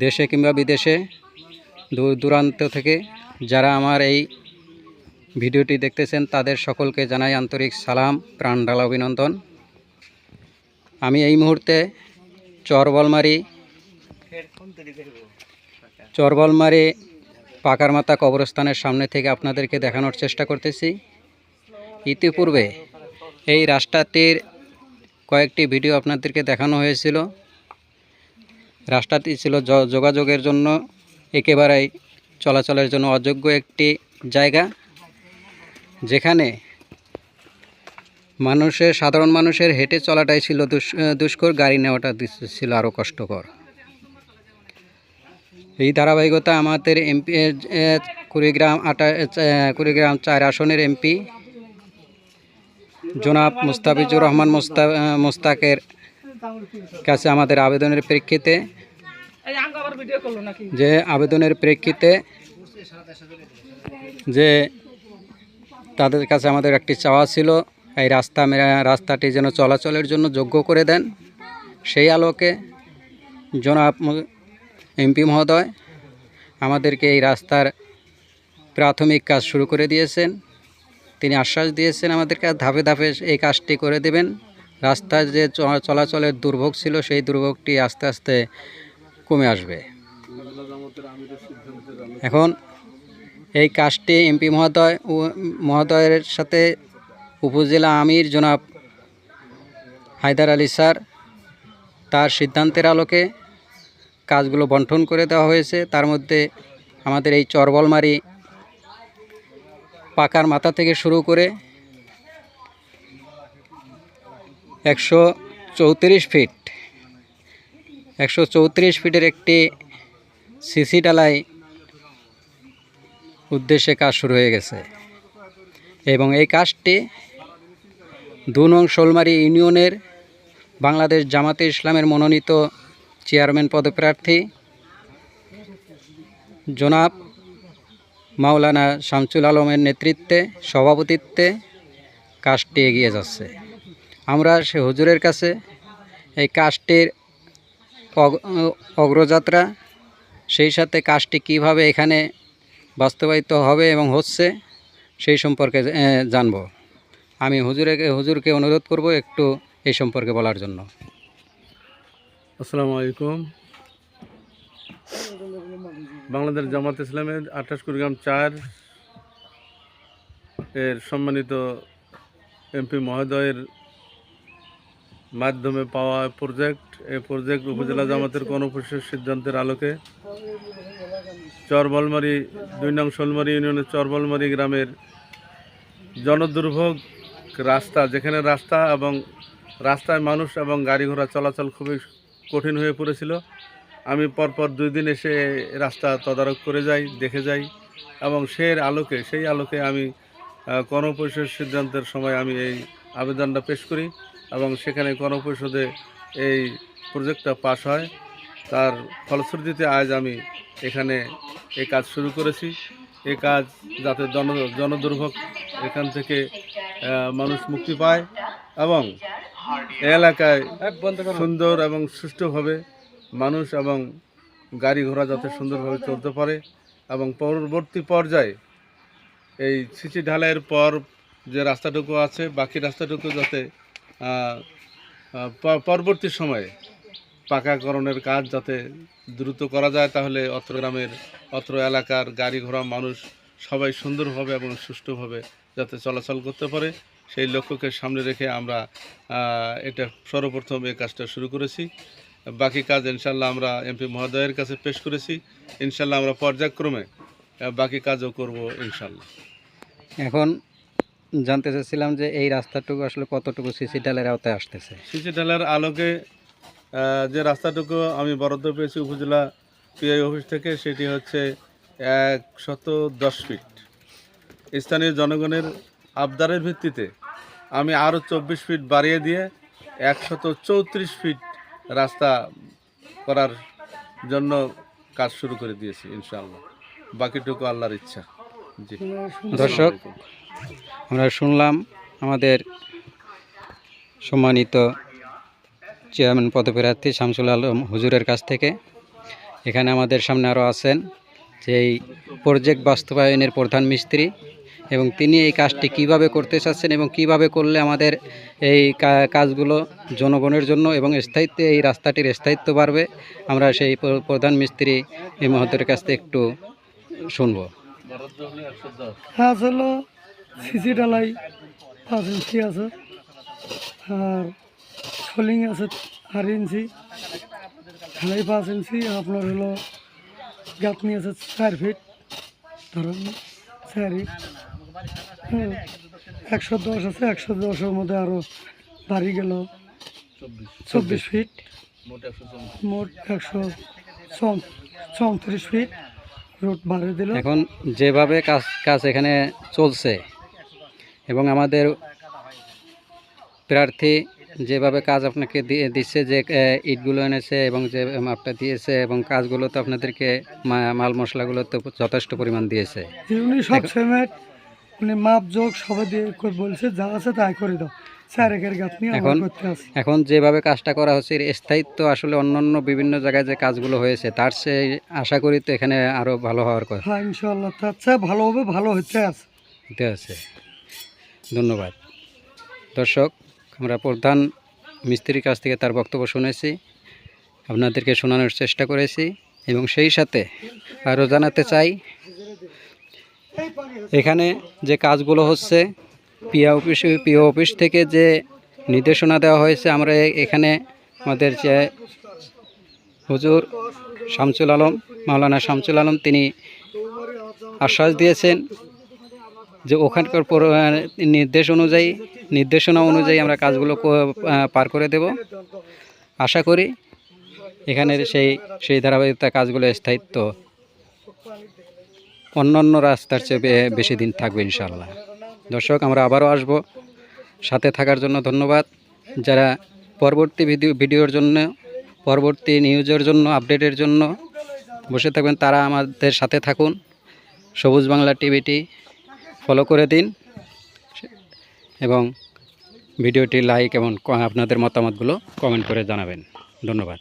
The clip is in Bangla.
দেশে কিংবা বিদেশে দূর দূরান্ত থেকে যারা আমার এই ভিডিওটি দেখতেছেন তাদের সকলকে জানাই আন্তরিক সালাম, প্রাণ ঢালা অভিনন্দন। আমি এই মুহূর্তে চরবলমারি পাকার মাথা কবরস্থানের সামনে থেকে আপনাদেরকে দেখানোর চেষ্টা করতেছি। ইতিপূর্বে এই রাস্তাটির কয়েকটি ভিডিও আপনাদেরকে দেখানো হয়েছিল। রাস্তাটি ছিল যোগাযোগের জন্য একেবারেই চলাচলের জন্য অযোগ্য একটি জায়গা, যেখানে সাধারণ মানুষের হেঁটে চলাটাই ছিল দুষ্কর, গাড়ি নেওয়াটা ছিল আরও কষ্টকর। এই ধারাবাহিকতা আমাদের এমপি কুড়িগ্রাম 4 আসনের এমপি জনাব মুস্তাফিজুর রহমান মোস্তাকের কাছে আমাদের আবেদনের প্রেক্ষিতে যে তাদের কাছে আমাদের একটি চাওয়া ছিল, এই রাস্তাটি যেন চলাচলের জন্য যোগ্য করে দেন। সেই আলোকে জনাব এমপি মহোদয় আমাদেরকে এই রাস্তার প্রাথমিক কাজ শুরু করে দিয়েছেন। তিনি আশ্বাস দিয়েছেন আমাদেরকে ধাপে ধাপে এই কাজটি করে দেবেন। রাস্তার যে চলাচলের দুর্ভোগ ছিল সেই দুর্ভোগটি আস্তে আস্তে কমে আসবে। এখন এই কাজটি এমপি মহোদয়ের সাথে উপজেলা আমির জনাব হায়দার আলী স্যার তার সিদ্ধান্তের আলোকে কাজগুলো বন্টন করে দেওয়া হয়েছে। তার মধ্যে আমাদের এই চরবলমারি পাকার মাথা থেকে শুরু করে 134 ফিটের একটি সিসি ঢালাই উদ্দেশ্যে কাজ শুরু হয়ে গেছে এবং এই কাজটি 2 নং শোলমারি ইউনিয়নের বাংলাদেশ জামাতে ইসলামের মনোনীত চেয়ারম্যান পদপ্রার্থী জনাব মাওলানা শামসুল আলমের নেতৃত্বে, সভাপতিত্বে কাজটি এগিয়ে যাচ্ছে। আমরা সে হুজুরের কাছে এই কাজটির অগ্রযাত্রা, সেই সাথে কাজটি কিভাবে এখানে বাস্তবায়িত হবে এবং হচ্ছে সেই সম্পর্কে জানব। আমি হুজুরকে অনুরোধ করব একটু এই সম্পর্কে বলার জন্য। আসসালামু আলাইকুম। বাংলাদেশ জামাত ইসলামের 28 কুড়িগ্রাম 4 এর সম্মানিত এমপি মহোদয়ের মাধ্যমে পাওয়া এই প্রজেক্ট উপজেলা জামাতের গণপরিষদ সিদ্ধান্তের আলোকে চরবলমারি 2 নং শোলমারি ইউনিয়নের চরবলমারি গ্রামের জনদুর্ভোগ রাস্তা, যেখানে রাস্তায় মানুষ এবং গাড়ি ঘোড়া চলাচল খুবই কঠিন হয়ে পড়েছিল। আমি পরপর 2 দিন এসে রাস্তা তদারক করে দেখে যাই এবং সেই আলোকে আমি গণপরিষদ সিদ্ধান্তের সময় আমি এই আবেদনটা পেশ করি এবং সেখানে গণপরিষদে এই প্রজেক্টটা পাস হয়। তার ফলশ্রুতিতে আজ আমি এখানে এই কাজ শুরু করেছি। এই কাজ যাতে জনদুর্ভোগ এখান থেকে মানুষ মুক্তি পায় এবং এলাকায় সুন্দর এবং সুষ্ঠুভাবে মানুষ এবং গাড়ি ঘোড়া যাতে সুন্দরভাবে চলতে পারে এবং পরবর্তী পর্যায়ে এই সিসি ঢালাইয়ের পর যে রাস্তাটুকু আছে, বাকি রাস্তাটুকু যাতে পরবর্তী সময়ে পাকাকরণের কাজ যাতে দ্রুত করা যায়, তাহলে অত্র এলাকার গাড়ি ঘোড়া মানুষ সবাই সুন্দরভাবে এবং সুষ্ঠুভাবে যাতে চলাচল করতে পারে, সেই লক্ষ্যকে সামনে রেখে আমরা এটা সর্বপ্রথম এই কাজটা শুরু করেছি। বাকি কাজ ইনশাল্লাহ আমরা এমপি মহোদয়ের কাছে পেশ করেছি। ইনশাল্লাহ আমরা পর্যায়ক্রমে বাকি কাজও করব ইনশাল্লাহ। এখন জানতে চাচ্ছিলাম যে এই রাস্তাটুকু আসলে কতটুকু সিসি ঢালাইয়ের আওতায় আসতেছে? সিসি ঢালাইয়ের আলোকে যে রাস্তাটুকু আমি বরাদ্দ পেয়েছি উপজেলা পিআই অফিস থেকে, সেটি হচ্ছে 110 ফিট। স্থানীয় জনগণের আবদারের ভিত্তিতে আমি আরও 24 ফিট বাড়িয়ে দিয়ে 134 ফিট রাস্তা করার জন্য কাজ শুরু করে দিয়েছি ইনশাআল্লাহ। বাকিটুকু আল্লাহর ইচ্ছা। জি দর্শক, আমরা শুনলাম আমাদের সম্মানিত চেয়ারম্যান পদপ্রার্থী শামসুল আলম হুজুরের কাছ থেকে এখানে আমাদের সামনে আরও আছেন যে এই প্রজেক্ট বাস্তবায়নের প্রধান মিস্ত্রি, এবং তিনি এই কাজটি কিভাবে করতে চাচ্ছেন এবং কিভাবে করলে আমাদের এই কাজগুলো জনগণের জন্য এবং স্থায়িত্বে এই রাস্তাটির স্থায়িত্ব বাড়বে, আমরা সেই প্রধান মিস্ত্রি এই মহোদয়ের কাছ থেকে একটু শুনবো। কাজ হলো সিসি ঢালাই 5 ইঞ্চি আছে, আর সোলিং আছে 8 ইঞ্চি, ঢালাই 5 ইঞ্চি, আপনার হলো গাঁথনি আছে 4 ফিট, ধরেন 4 ইঞ্চ, 110 আছে, 110-এর মধ্যে আরও বাড়ি গেল 24 ফিট, মোট 134 ফিট রোড বাড়িয়ে দিল। এখন যেভাবে কাজ এখানে চলছে এবং আমাদের প্রার্থী যেভাবে কাজ আপনাকে দিচ্ছে, যে ইটগুলো এনেছে এবং যে মাপটা দিয়েছে এবং কাজগুলো তো আপনাদেরকে মাল মশলাগুলো তো যথেষ্ট পরিমাণ দিয়েছে। উনি সব সিমেন্ট উনি মাপ যোগ সবাই দিয়ে বলছে, যা আছে তাই করে দাও, স্যারেকের গাঁথনি আমার করতে আছে। এখন যেভাবে কাজটা করা হচ্ছে এর স্থায়িত্ব আসলে অন্যান্য বিভিন্ন জায়গায় যে কাজগুলো হয়েছে তার সে আশা করি তো এখানে আরও ভালো হওয়ার কথা। হ্যাঁ ইনশাল্লাহ, তার চেয়ে ভালো হবে, ভালো হচ্ছে আছে। ধন্যবাদ। দর্শক, আমরা প্রধান মিস্ত্রির কাছ থেকে তার বক্তব্য শুনেছি, আপনাদেরকে শোনানোর চেষ্টা করেছি, এবং সেই সাথে আরও জানাতে চাই এখানে যে কাজগুলো হচ্ছে পিও অফিস থেকে যে নির্দেশনা দেওয়া হয়েছে, আমরা এখানে আমাদের যে হুজুর শামসুল আলম, মাওলানা শামসুল আলম, তিনি আশ্বাস দিয়েছেন যে ওখানকার নির্দেশনা অনুযায়ী আমরা কাজগুলো পার করে দেব। আশা করি এখানের সেই ধারাবাহিকতা কাজগুলো স্থায়িত্ব অন্যান্য রাস্তার চেয়ে বেশি দিন থাকবে ইনশাআল্লাহ। দর্শক, আমরা আবারও আসব, সাথে থাকার জন্য ধন্যবাদ। যারা পরবর্তী ভিডিওর জন্য, পরবর্তী নিউজের জন্য, আপডেটের জন্য বসে থাকবেন, তারা আমাদের সাথে থাকুন। সবুজ বাংলা টিভিটি ফলো করে দিন এবং ভিডিওটি লাইক এবং আপনাদের মতামতগুলো কমেন্ট করে জানাবেন। ধন্যবাদ।